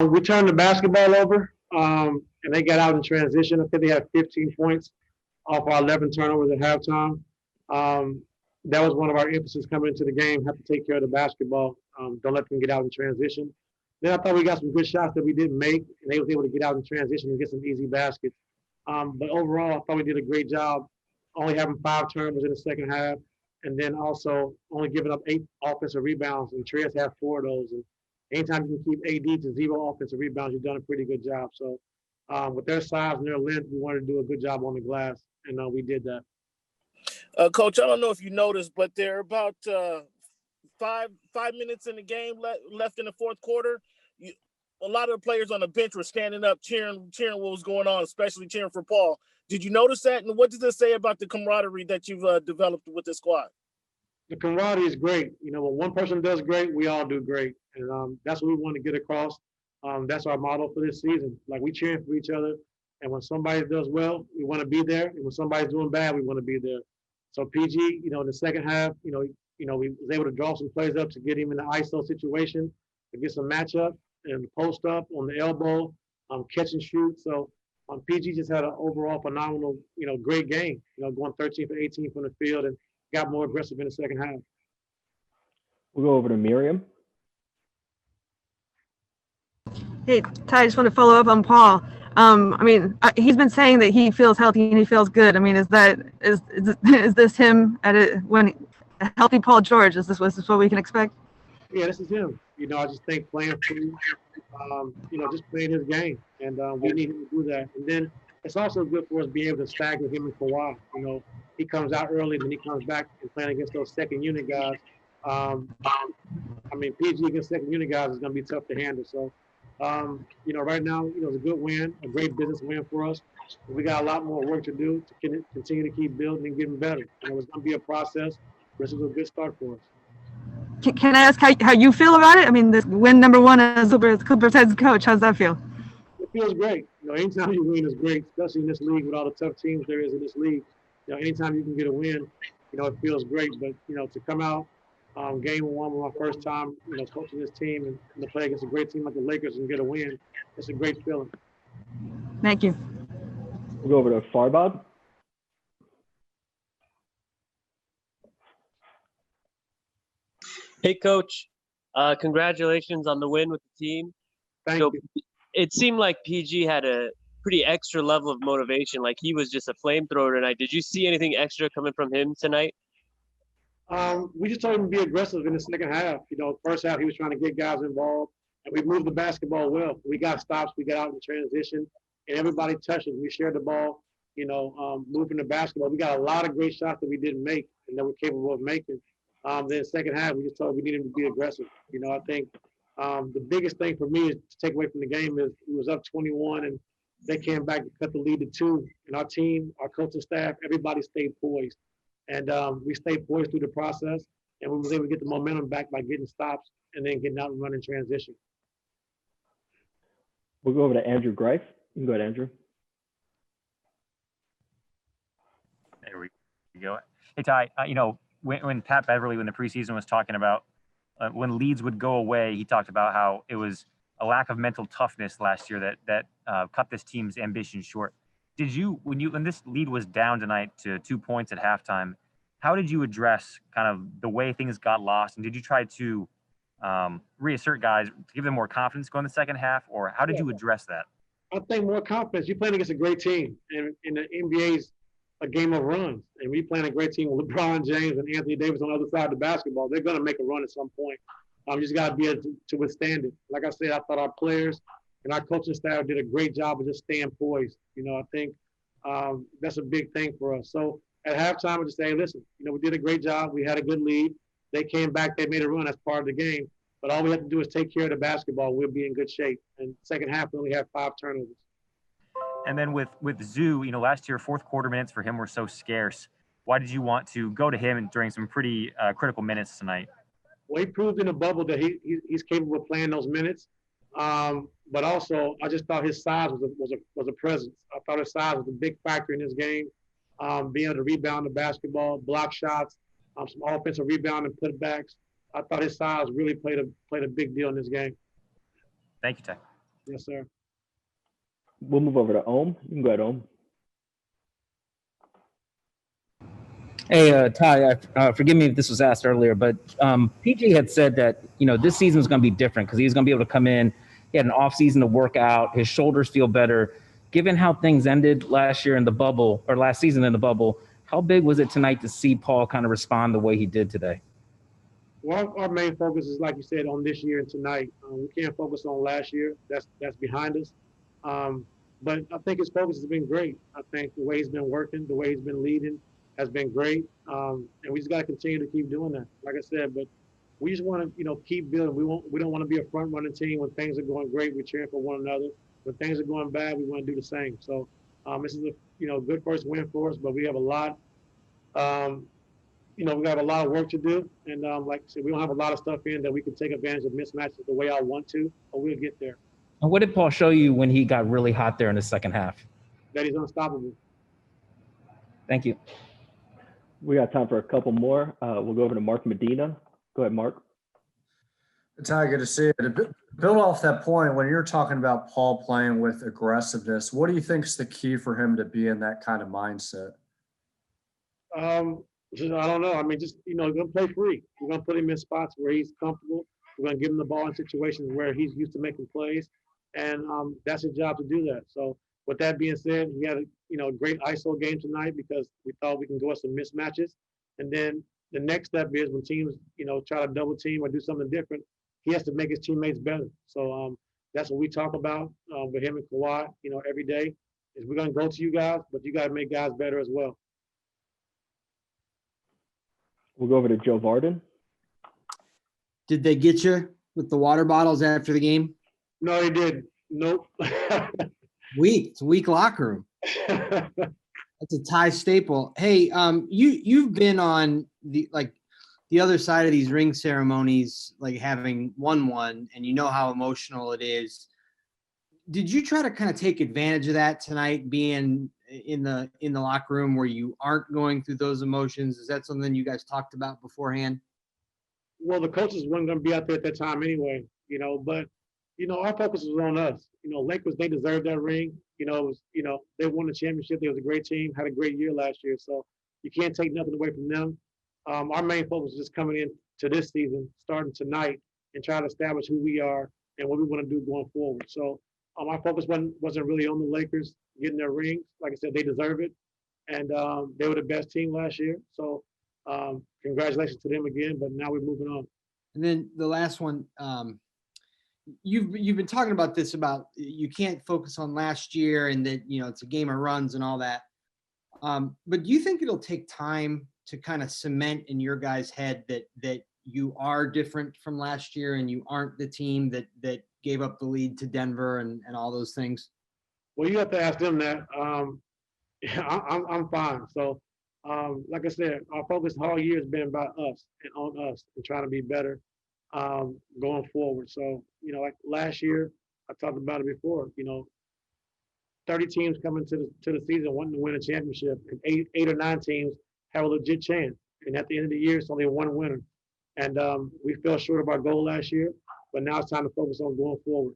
We turned the basketball over, and they got out in transition. I think they had 15 points off our 11 turnovers at halftime. Um, that was one of our emphasis coming into the game. Have to take care of the basketball. Don't let them get out in transition. Then I thought we got some good shots that we didn't make, and they was able to get out in transition and get some easy baskets. But overall, I thought we did a great job, only having 5 turnovers in the second half, and then also only giving up 8 offensive rebounds. And Trey's had 4 of those. And anytime you can keep AD to 0 offensive rebounds, you've done a pretty good job. So with their size and their length, we wanted to do a good job on the glass, and we did that. Coach, I don't know if you noticed, but there are about 5 minutes in the game left in the fourth quarter. A lot of the players on the bench were standing up, cheering what was going on, especially cheering for Paul. Did you notice that? And what does this say about the camaraderie that you've developed with this squad? The camaraderie is great. When one person does great, we all do great, and that's what we want to get across. That's our motto for this season. Like, we cheering for each other, and when somebody does well, we want to be there, and when somebody's doing bad, we want to be there. So PG, in the second half, we was able to draw some plays up to get him in the ISO situation, to get some matchup and post up on the elbow, catch and shoot. So PG just had an overall phenomenal, great game. Going 13 for 18 from the field and got more aggressive in the second half. We'll go over to Miriam. Hey, Ty, I just want to follow up on Paul. He's been saying that he feels healthy and he feels good. Is this him when a healthy Paul George? Is this what we can expect? Yeah, this is him. I just think playing free, just playing his game, and we need him to do that. And then it's also good for us being able to stagger him and Kawhi. He comes out early, then he comes back and playing against those second unit guys. PG against second unit guys is going to be tough to handle. So, right now, it's a good win, a great business win for us. We got a lot more work to do to continue to keep building and getting better. It's going to be a process. This is a good start for us. Can I ask how you feel about it? This win number one as Clippers head coach. How's that feel? It feels great. Anytime you win is great, especially in this league with all the tough teams there is in this league. Anytime you can get a win, it feels great. But, to come out game one was my first time, coaching this team and to play against a great team like the Lakers and get a win, it's a great feeling. Thank you. We'll go over to Farbod. Hey, Coach. Congratulations on the win with the team. Thank you. It seemed like PG had a pretty extra level of motivation, like he was just a flamethrower tonight. Did you see anything extra coming from him tonight? We just told him to be aggressive in the second half. First half he was trying to get guys involved, and we moved the basketball well. We got stops, we got out in transition, and everybody touched it. We shared the ball, moving the basketball. We got a lot of great shots that we didn't make and that we're capable of making. Then second half, we just told him we needed to be aggressive. I think the biggest thing for me is to take away from the game is we was up 21 and they came back to cut the lead to 2. And our team, our coaching staff, everybody stayed poised. And we stayed poised through the process, and we was able to get the momentum back by getting stops and then getting out and running transition. We'll go over to Andrew Greif. You can go ahead, Andrew. There we go. Hey, Ty, when Pat Beverly, when the preseason was talking about when leads would go away, he talked about how it was a lack of mental toughness last year that cut this team's ambition short. Did you, when this lead was down tonight to 2 points at halftime, how did you address kind of the way things got lost? And did you try to reassert guys, to give them more confidence going the second half, or how did you address that? I think more confidence. You're playing against a great team, and the NBA's a game of runs. And we playing a great team with LeBron James and Anthony Davis on the other side of the basketball. They're going to make a run at some point. You just got to be able to withstand it. Like I said, I thought our players and our coaching staff did a great job of just staying poised. I think that's a big thing for us. So at halftime, I just say, listen, we did a great job. We had a good lead. They came back. They made a run. That's part of the game. But all we have to do is take care of the basketball. We'll be in good shape. And second half, we only had 5 turnovers. And then with Zoo, last year, fourth quarter minutes for him were so scarce. Why did you want to go to him during some pretty critical minutes tonight? Well, he proved in the bubble that he's capable of playing those minutes. But also, I just thought his size was a presence. I thought his size was a big factor in this game. Being able to rebound the basketball, block shots, some offensive rebound and putbacks. I thought his size really played a big deal in this game. Thank you, Ty. Yes, sir. We'll move over to Ohm. You can go ahead, Ohm. Hey, Ty, forgive me if this was asked earlier, but PG had said that, this season was going to be different because he was going to be able to come in. He had an off season to work out. His shoulders feel better. Given how things ended last year in the bubble, or last season in the bubble, how big was it tonight to see Paul kind of respond the way he did today? Well, our main focus is, like you said, on this year and tonight. We can't focus on last year. That's behind us. But I think his focus has been great. I think the way he's been working, the way he's been leading has been great. And we just got to continue to keep doing that. Like I said, but we just want to, keep building. We don't want to be a front running team. When things are going great, we're cheering for one another. When things are going bad, we want to do the same. So this is a good first win for us, but we have a lot. We got a lot of work to do, and like I said, we don't have a lot of stuff in that we can take advantage of mismatches the way I want to, but we'll get there. And what did Paul show you when he got really hot there in the second half? That he's unstoppable. Thank you. We got time for a couple more. We'll go over to Mark Medina. Go ahead, Mark. Ty, good to see you. To build off that point, when you're talking about Paul playing with aggressiveness, what do you think is the key for him to be in that kind of mindset? I don't know. I mean, just, we're going to play free. We're going to put him in spots where he's comfortable. We're going to give him the ball in situations where he's used to making plays. And that's his job to do that. So with that being said, we had a great ISO game tonight because we thought we can go with some mismatches. And then the next step is when teams, try to double team or do something different, he has to make his teammates better. So that's what we talk about with him and Kawhi, every day is we're going to go to you guys, but you got to make guys better as well. We'll go over to Joe Varden. Did they get you with the water bottles after the game? No, he didn't. Nope. It's a weak locker room. That's a Ty staple. Hey, you've been on the other side of these ring ceremonies, like having won one, and you know how emotional it is. Did you try to kind of take advantage of that tonight, being in the locker room where you aren't going through those emotions? Is that something you guys talked about beforehand? Well, the coaches weren't going to be out there at that time anyway, but our focus was on us. Lakers, they deserved that ring. They won the championship. They was a great team, had a great year last year. So you can't take nothing away from them. Our main focus is just coming in to this season, starting tonight, and trying to establish who we are and what we want to do going forward. So our focus wasn't really on the Lakers getting their rings. Like I said, they deserve it, and they were the best team last year. So congratulations to them again. But now we're moving on. And then the last one, you've been talking about this, about you can't focus on last year and that it's a game of runs and all that. But do you think it'll take time to kind of cement in your guys' head that you are different from last year and you aren't the team that gave up the lead to Denver and all those things? Well, you have to ask them that. I'm fine. So, like I said, our focus all year has been about us and on us and trying to be better going forward. So, like last year, I talked about it before. 30 teams coming to the season wanting to win a championship, and eight or nine teams have a legit chance. And at the end of the year, it's only one winner. And we fell short of our goal last year, but now it's time to focus on going forward.